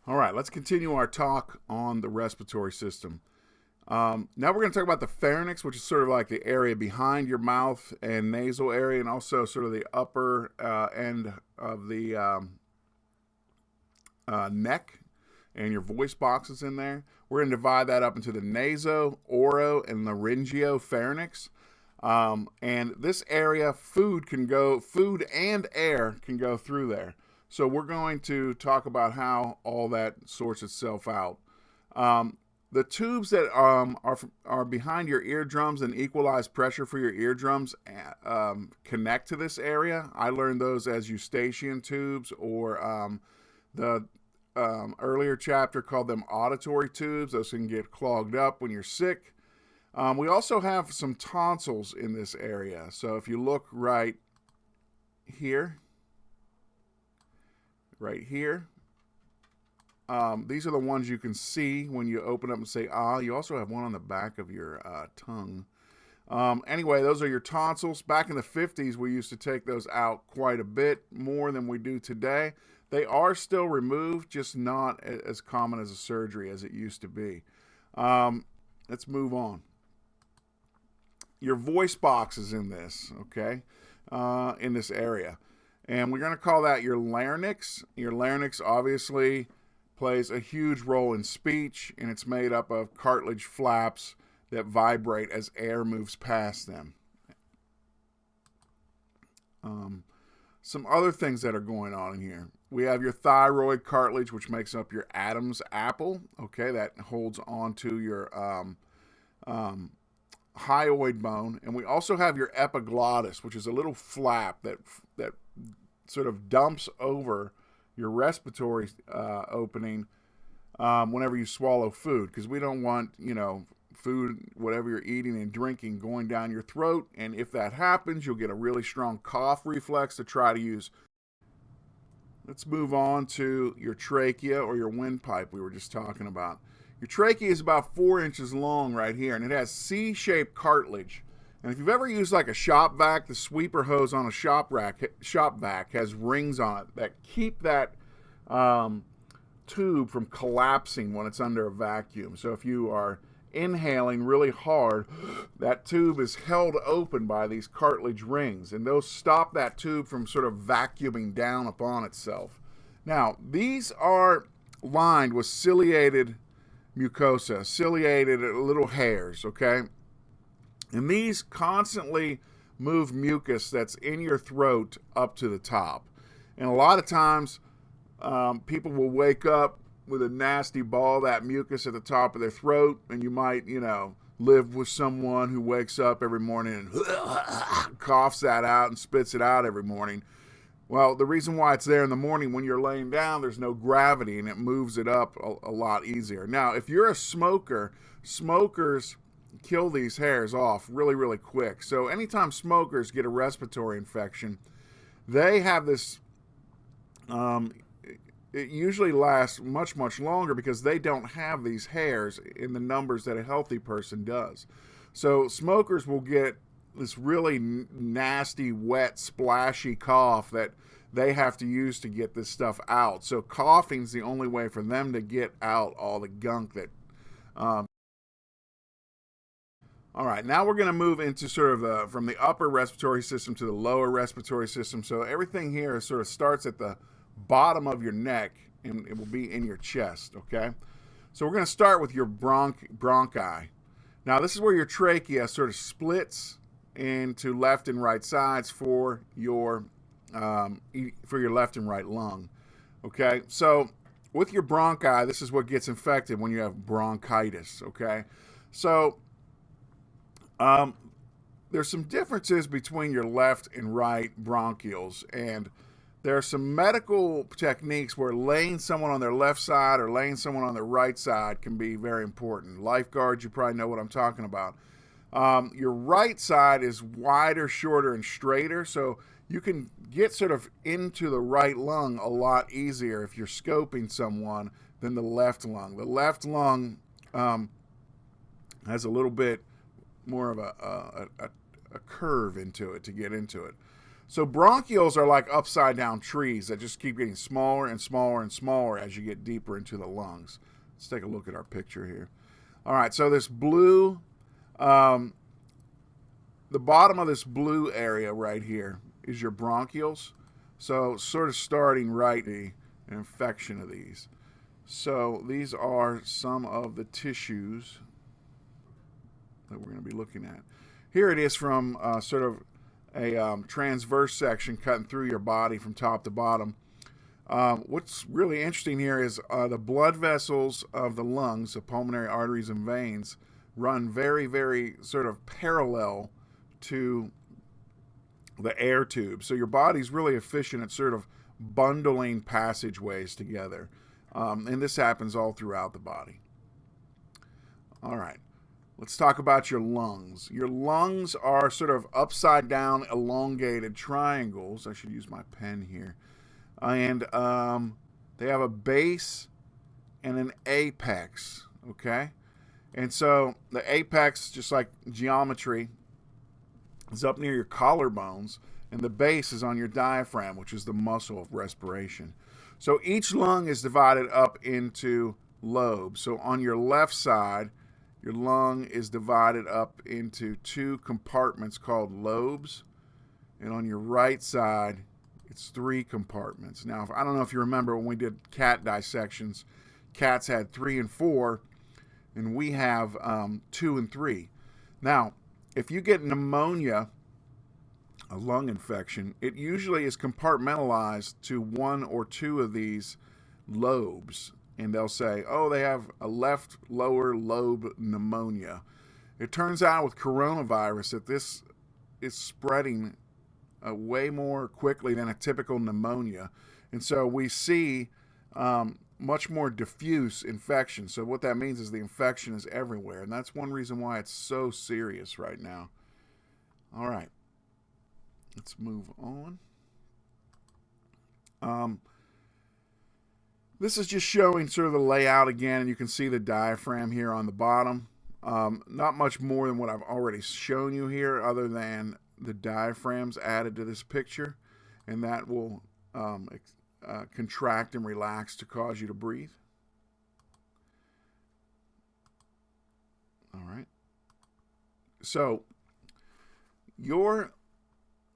All right, let's continue our talk on the respiratory system. Now we're going to talk about the pharynx, which is sort of like the area behind your mouth and nasal area, and also sort of the upper end of the neck and your voice boxes in there. We're going to divide that up into the naso, oro, and laryngeo pharynx. And this area, food and air can go through there. So we're going to talk about how all that sorts itself out. The tubes that are behind your eardrums and equalize pressure for your eardrums connect to this area. I learned those as eustachian tubes, or the earlier chapter called them auditory tubes. Those can get clogged up when you're sick. We also have some tonsils in this area. So if you look right here, these are the ones you can see when you open up and say, ah. You also have one on the back of your tongue. Anyway, those are your tonsils. Back in the 50s, we used to take those out quite a bit more than we do today. They are still removed, just not as common as a surgery as it used to be. Let's move on. Your voice box is in this, okay, in this area. And we're going to call that your larynx. Your larynx obviously plays a huge role in speech, and it's made up of cartilage flaps that vibrate as air moves past them. Some other things that are going on in here. We have your thyroid cartilage, which makes up your Adam's apple, okay, that holds onto your hyoid bone. And we also have your epiglottis, which is a little flap that sort of dumps over your respiratory opening whenever you swallow food, because we don't want, food, whatever you're eating and drinking, going down your throat. And if that happens, you'll get a really strong cough reflex to try to use. Let's move on to your trachea, or your windpipe we were just talking about. Your trachea is about 4 inches long right here, and it has C-shaped cartilage. And if you've ever used like a shop vac, the sweeper hose on a shop vac has rings on it that keep that tube from collapsing when it's under a vacuum. So if you are inhaling really hard, that tube is held open by these cartilage rings, and those stop that tube from sort of vacuuming down upon itself. Now, these are lined with ciliated mucosa, ciliated little hairs, okay? And these constantly move mucus that's in your throat up to the top. And a lot of times, people will wake up with a nasty ball of that mucus at the top of their throat, and you might, live with someone who wakes up every morning and coughs that out and spits it out every morning. Well, the reason why it's there in the morning, when you're laying down, there's no gravity, and it moves it up a lot easier. Now, if you're a smoker, smokers kill these hairs off really, really quick. So anytime smokers get a respiratory infection, they have this, it usually lasts much, much longer because they don't have these hairs in the numbers that a healthy person does. So smokers will get this really nasty, wet, splashy cough that they have to use to get this stuff out. So coughing's the only way for them to get out all the gunk that all right, now we're going to move into sort of from the upper respiratory system to the lower respiratory system. So everything here sort of starts at the bottom of your neck, and it will be in your chest, okay? So we're going to start with your bronchi. Now, this is where your trachea sort of splits into left and right sides for your left and right lung, okay? So with your bronchi, this is what gets infected when you have bronchitis, okay? So there's some differences between your left and right bronchioles, and there are some medical techniques where laying someone on their left side or laying someone on their right side can be very important. Lifeguards, you probably know what I'm talking about. Your right side is wider, shorter, and straighter, so you can get sort of into the right lung a lot easier if you're scoping someone than the left lung. The left lung has a little bit more of a curve into it to get into it. So bronchioles are like upside down trees that just keep getting smaller and smaller and smaller as you get deeper into the lungs. Let's take a look at our picture here. All right, so this blue, the bottom of this blue area right here is your bronchioles. So sort of starting right an infection of these. So these are some of the tissues that we're going to be looking at. Here it is from sort of a transverse section cutting through your body from top to bottom. What's really interesting here is the blood vessels of the lungs, the pulmonary arteries and veins, run very, very sort of parallel to the air tube. So your body's really efficient at sort of bundling passageways together. And this happens all throughout the body. All right. Let's talk about your lungs. Your lungs are sort of upside down, elongated triangles. I should use my pen here. And they have a base and an apex, okay? And so the apex, just like geometry, is up near your collarbones, and the base is on your diaphragm, which is the muscle of respiration. So each lung is divided up into lobes. So on your left side, your lung is divided up into two compartments called lobes. And on your right side, it's three compartments. Now, I don't know if you remember when we did cat dissections, cats had 3 and 4, and we have 2 and 3. Now, if you get pneumonia, a lung infection, it usually is compartmentalized to 1 or 2 of these lobes. And they'll say, oh, they have a left lower lobe pneumonia. It turns out with coronavirus that this is spreading way more quickly than a typical pneumonia. And so we see much more diffuse infection. So what that means is the infection is everywhere. And that's one reason why it's so serious right now. All right. Let's move on. This is just showing sort of the layout again, and you can see the diaphragm here on the bottom. Not much more than what I've already shown you here, other than the diaphragm's added to this picture, and that will contract and relax to cause you to breathe. All right. So your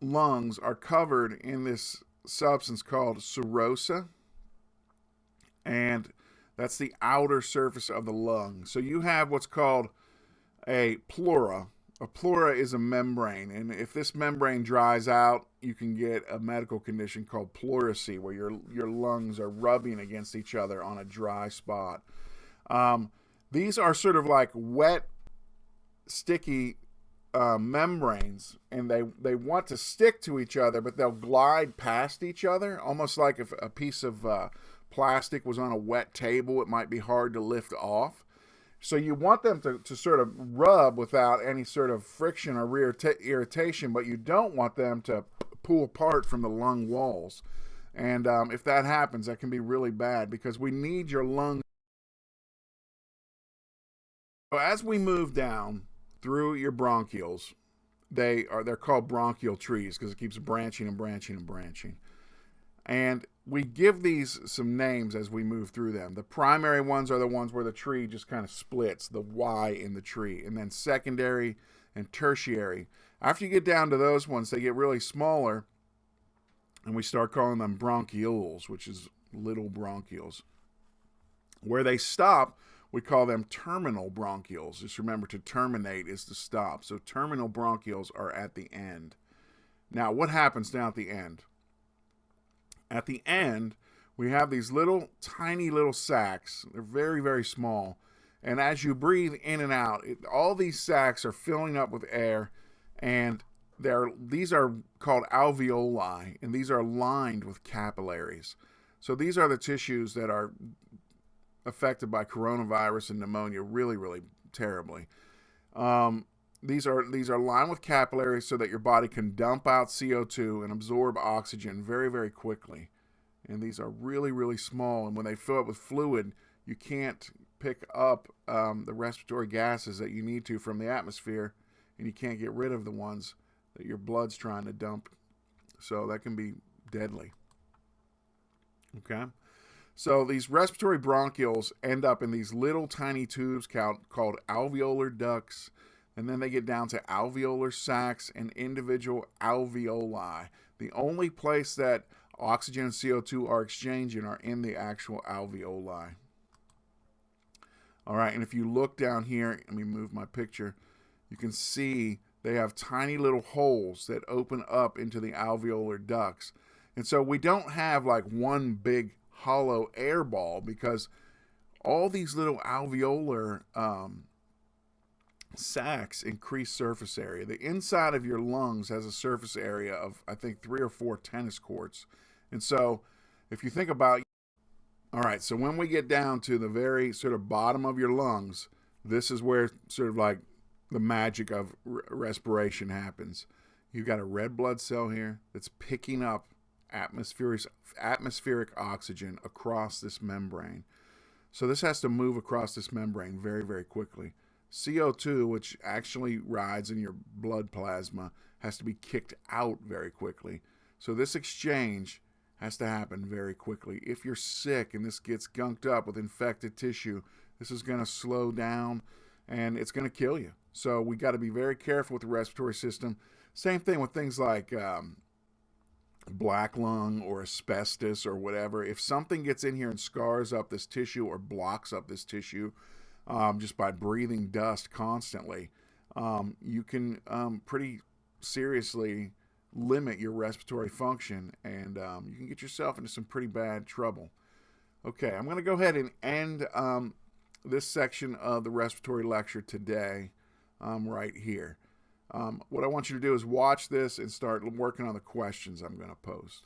lungs are covered in this substance called serosa, and that's the outer surface of the lung. So you have what's called a pleura. A pleura is a membrane, and if this membrane dries out, you can get a medical condition called pleurisy, where your lungs are rubbing against each other on a dry spot. These are sort of like wet, sticky membranes, and they want to stick to each other, but they'll glide past each other, almost like if a piece of plastic was on a wet table, it might be hard to lift off. So you want them to sort of rub without any sort of friction or irritation, but you don't want them to pull apart from the lung walls. And if that happens, that can be really bad, because we need your lungs. So as we move down through your bronchioles, they're called bronchial trees because it keeps branching and branching and branching. And we give these some names as we move through them. The primary ones are the ones where the tree just kind of splits, the Y in the tree. And then secondary and tertiary. After you get down to those ones, they get really smaller, and we start calling them bronchioles, which is little bronchioles. Where they stop, we call them terminal bronchioles. Just remember, to terminate is to stop. So terminal bronchioles are at the end. Now, what happens down at the end? At the end, we have these little, tiny little sacs. They're very, very small. And as you breathe in and out, all these sacs are filling up with air, and these are called alveoli, and these are lined with capillaries. So these are the tissues that are affected by coronavirus and pneumonia really, really terribly. These are lined with capillaries so that your body can dump out CO2 and absorb oxygen very, very quickly. And these are really, really small. And when they fill up with fluid, you can't pick up the respiratory gases that you need to from the atmosphere, and you can't get rid of the ones that your blood's trying to dump So that can be deadly. Okay. So these respiratory bronchioles end up in these little tiny tubes called alveolar ducts, and then they get down to alveolar sacs and individual alveoli. The only place that oxygen and CO2 are exchanging are in the actual alveoli. All right, and if you look down here, let me move my picture, you can see they have tiny little holes that open up into the alveolar ducts. And so we don't have like one big hollow air ball, because all these little alveolar sacs increase surface area. The inside of your lungs has a surface area of, I think, 3 or 4 tennis courts. And so if you think about, all right, so when we get down to the very sort of bottom of your lungs, this is where sort of like the magic of respiration happens. You've got a red blood cell here that's picking up atmospheric oxygen across this membrane. So this has to move across this membrane very, very quickly. CO2, which actually rides in your blood plasma, has to be kicked out very quickly. So this exchange has to happen very quickly. If you're sick and this gets gunked up with infected tissue, this is going to slow down and it's going to kill you. So we got to be very careful with the respiratory system. Same thing with things like black lung or asbestos or whatever. If something gets in here and scars up this tissue or blocks up this tissue just by breathing dust constantly, you can pretty seriously limit your respiratory function, and you can get yourself into some pretty bad trouble. Okay, I'm going to go ahead and end this section of the respiratory lecture today right here. What I want you to do is watch this and start working on the questions I'm going to post.